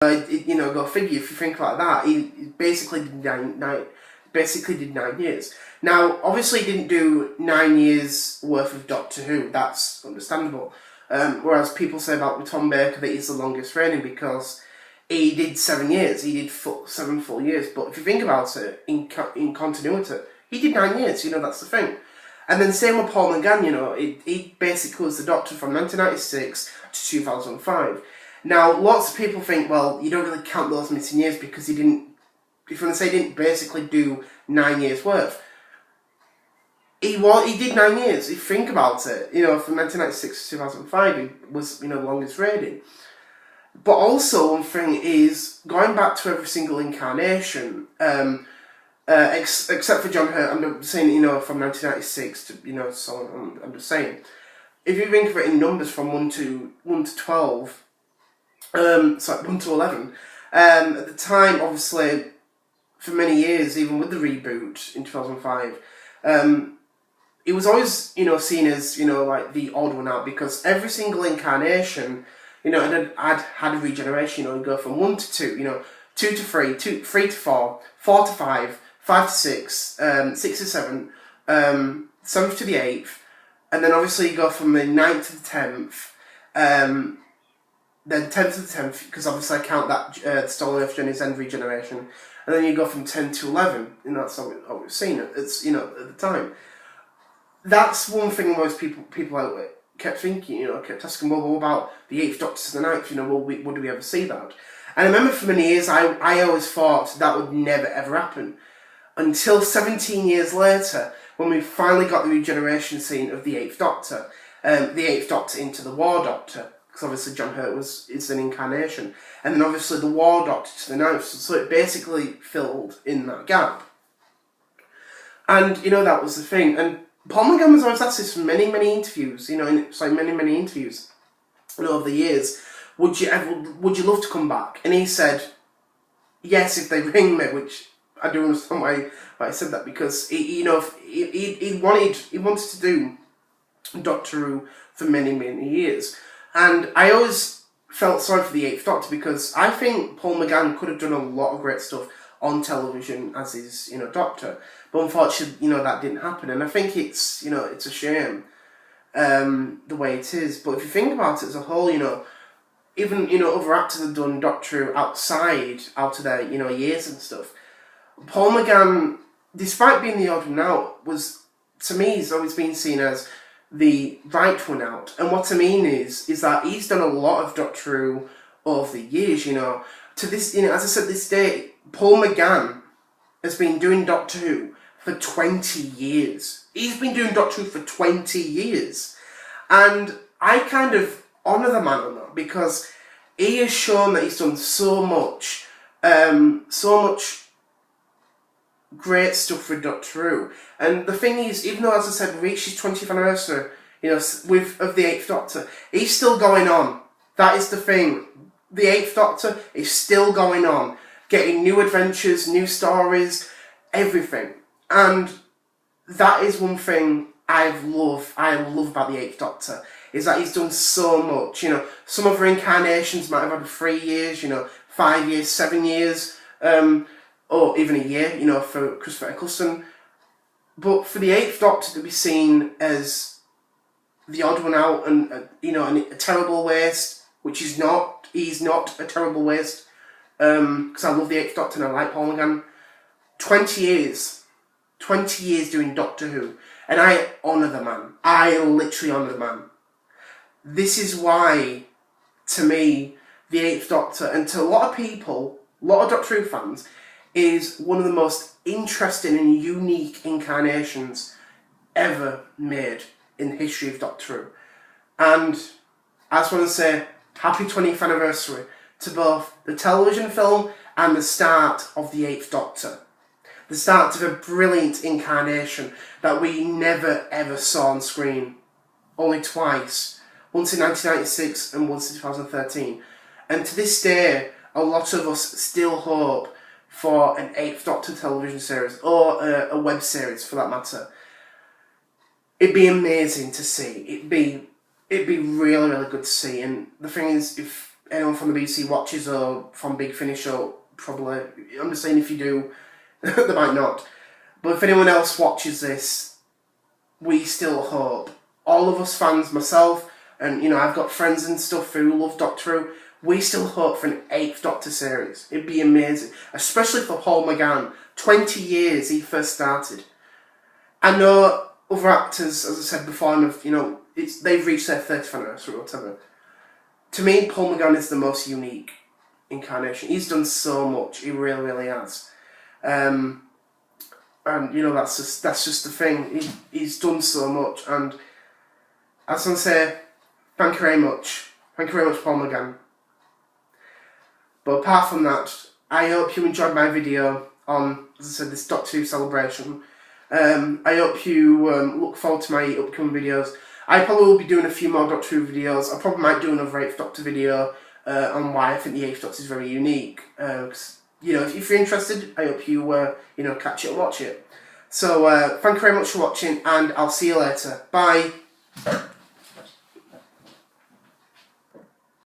You know, go figure. If you think like that, he basically did basically did 9 years. Now, obviously, he didn't do 9 years worth of Doctor Who. That's understandable. Whereas people say about Tom Baker that he's the longest reigning because he did 7 years. He did 7 full years. But if you think about it, in continuity, he did 9 years. You know, that's the thing. And then same with Paul McGann. You know, he basically was the Doctor from 1996 to 2005. Now, lots of people think, well, you don't really count those missing years because he didn't. If you want to say he didn't basically do 9 years worth. He did 9 years. If you think about it, you know, from 1996 to 2005, he was, you know, the longest reigning. But also, one thing is going back to every single incarnation, except for John Hurt. I'm saying, you know, from 1996 to, you know, so on. I'm just saying, if you think of it in numbers from 1 to 12. 1 to 11. At the time, obviously, for many years, even with the reboot in 2005, it was always, you know, seen as, you know, like the odd one out because every single incarnation, you know, had a regeneration. You know, you go from 1 to 2, you know, 2 to 3, 3 to 4, 4 to 5, 5 to 6, 6 to 7, 7th to the 8th, and then obviously you go from the 9th to the 10th. Then 10th to the 10th, because obviously I count that Stolen Earth Journey's End regeneration, and then you go from 10 to 11, and that's what we've seen. It's, you know, at the time. That's one thing most people out there kept thinking, you know, kept asking, well, what about the 8th Doctor to the 9th, you know, would we ever see that? And I remember for many years, I always thought that would never ever happen, until 17 years later, when we finally got the regeneration scene of the 8th Doctor, the 8th Doctor into the War Doctor. Because obviously John Hurt is an incarnation. And then obviously the War Doctor to the 9th, so it basically filled in that gap. And, you know, that was the thing. And Paul McGann was always asked this in many interviews, you know, many interviews, you know, over the years, would you love to come back? And he said, yes, if they ring me, which I do understand why I said that, because, he wanted to do Doctor Who for many years. And I always felt sorry for the 8th Doctor because I think Paul McGann could have done a lot of great stuff on television as his, you know, Doctor. But unfortunately, you know, that didn't happen. And I think it's, you know, it's a shame the way it is. But if you think about it as a whole, you know, even, you know, other actors have done Doctor Who out of their, you know, years and stuff. Paul McGann, despite being the odd one out, was, to me, he's always been seen as the right one out. And what I mean is that he's done a lot of Doctor Who over the years, you know. To this, you know, as I said, this day, Paul McGann has been doing Doctor Who for 20 years. He's been doing Doctor Who for 20 years. And I kind of honour the man on that because he has shown that he's done so much great stuff for Doctor Who. And the thing is, even though, as I said, we reached his 20th anniversary, you know, of the 8th Doctor, he's still going on. That is the thing. The 8th Doctor is still going on, getting new adventures, new stories, everything. And that is one thing I love about the 8th Doctor, is that he's done so much. You know, some other incarnations might have had 3 years, you know, 5 years, 7 years, or even a year, you know, for Christopher Eccleston. But for the 8th Doctor to be seen as the odd one out and you know, a terrible waste, which he's not a terrible waste, because I love the 8th Doctor and I like Paul McGann. 20 years doing Doctor Who, and I honour the man. I literally honour the man. This is why, to me, the 8th Doctor, and to a lot of people, a lot of Doctor Who fans, is one of the most interesting and unique incarnations ever made in the history of Doctor Who. And I just want to say happy 20th anniversary to both the television film and the start of the 8th Doctor. The start of a brilliant incarnation that we never ever saw on screen. Only twice. Once in 1996 and once in 2013. And to this day, a lot of us still hope for an 8th Doctor television series, or a web series for that matter. It'd be amazing to see. It'd be really good to see. And the thing is, if anyone from the BBC watches or from Big Finish, or probably, I'm just saying if you do, they might not. But if anyone else watches this, we still hope. All of us fans, myself, and I've got friends and stuff who love Doctor Who, we still hope for an 8th Doctor series. It'd be amazing. Especially for Paul McGann. 20 years he first started. I know other actors, as I said before, they've reached their 30th anniversary or whatever. To me, Paul McGann is the most unique incarnation. He's done so much. He really, really has. And that's just the thing. He's done so much, and I just want to say thank you very much. Thank you very much, Paul McGann. But apart from that, I hope you enjoyed my video on, as I said, this Doctor Who celebration. I hope you look forward to my upcoming videos. I probably will be doing a few more Doctor Who videos. I probably might do another 8th Doctor video on why I think the 8th Doctor is very unique. If you're interested, I hope you catch it and watch it. So thank you very much for watching, and I'll see you later. Bye.